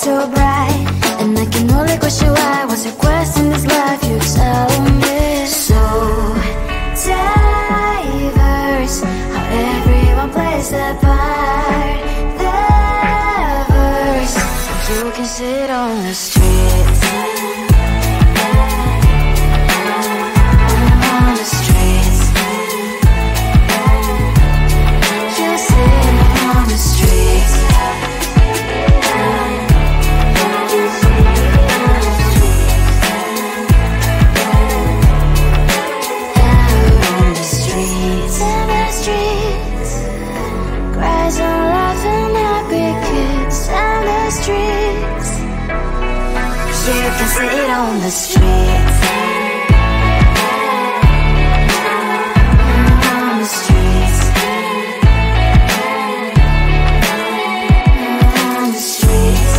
so bright, and I can only question why. What's your quest in this life? You tell me. So diverse, how everyone plays their part. Their verse, you can sit on the streets. On the streets. You sit on the streets. You can sit on the streets. On the streets. On the streets.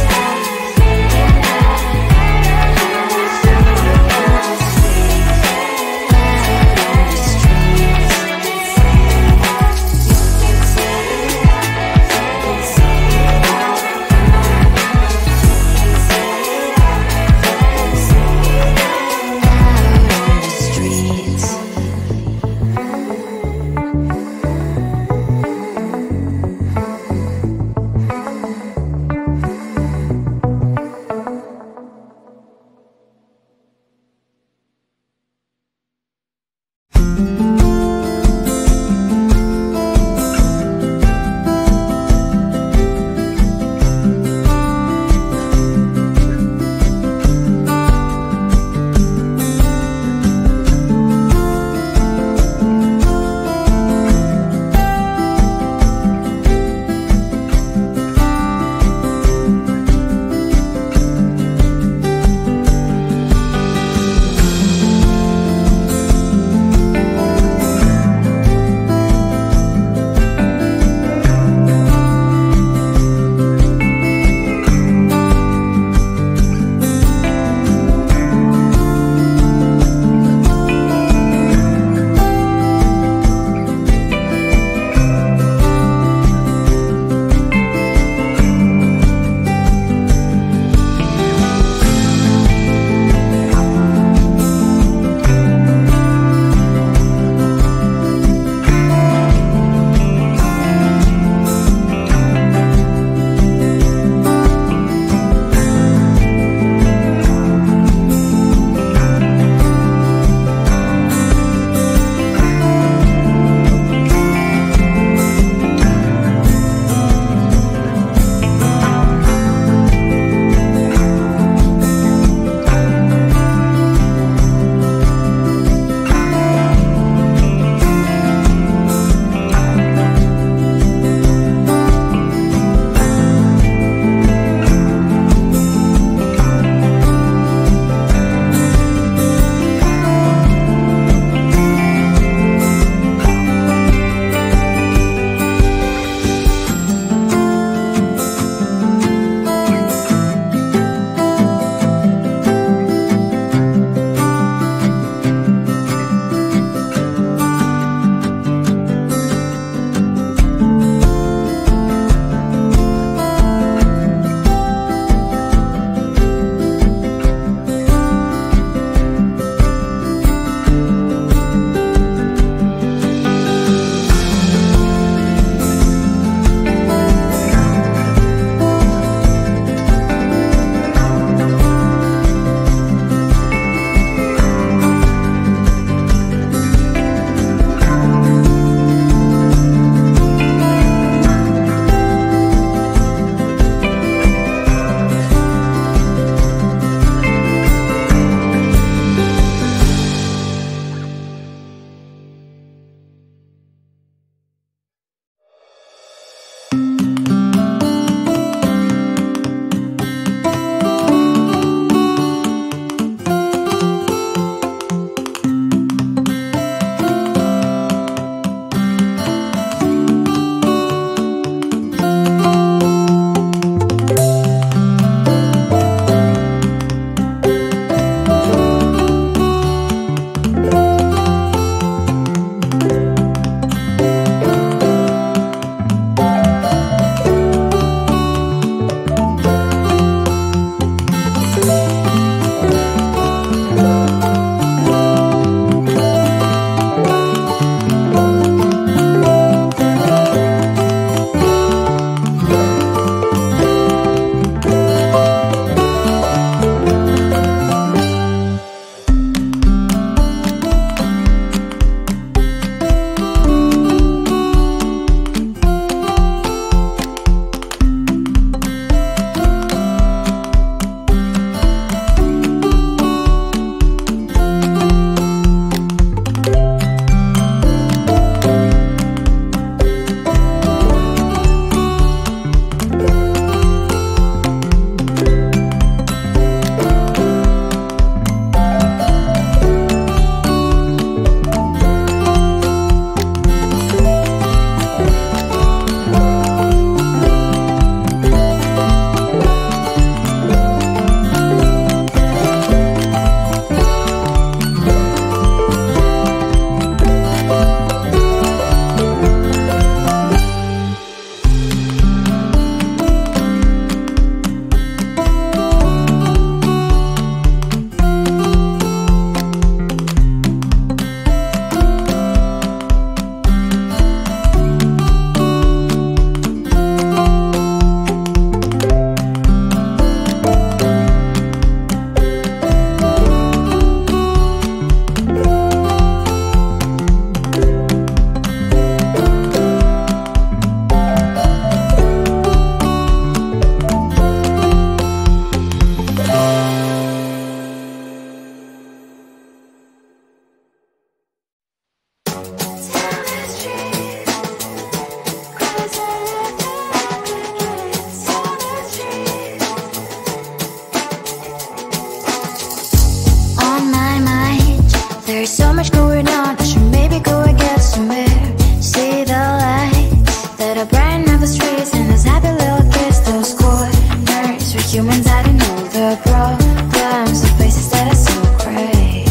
humans, I don't know the problems, the faces that are so great.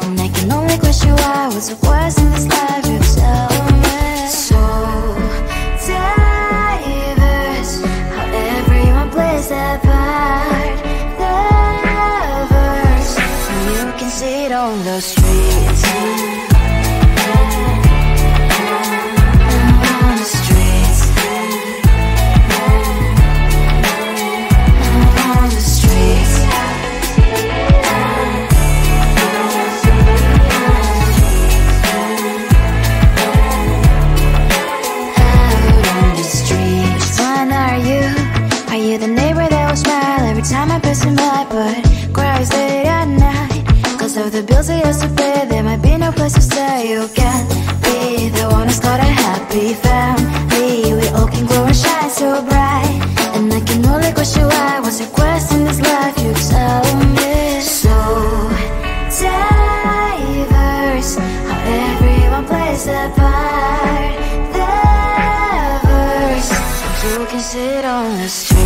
And I can only question why, what's the worst in this life, you tell me. So diverse, how everyone plays their part. Lovers, and you can see it on the streets. On the streets. On the streets. The neighbor that will smile every time I pass him by, but cries late at night cause of the bills he has to pay. There might be no place to stay. You can be the one who's got a happy family. We all can glow and shine so bright, and I can only question why. What's the quest in this life, you tell me. So diverse, how everyone plays their part. Lovers, you can sit on the street.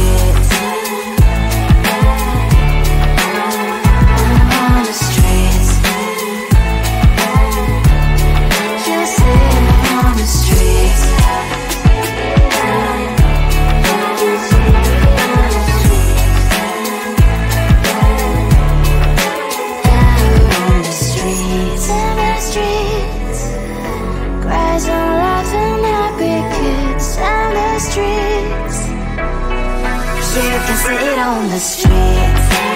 You can sit on the streets.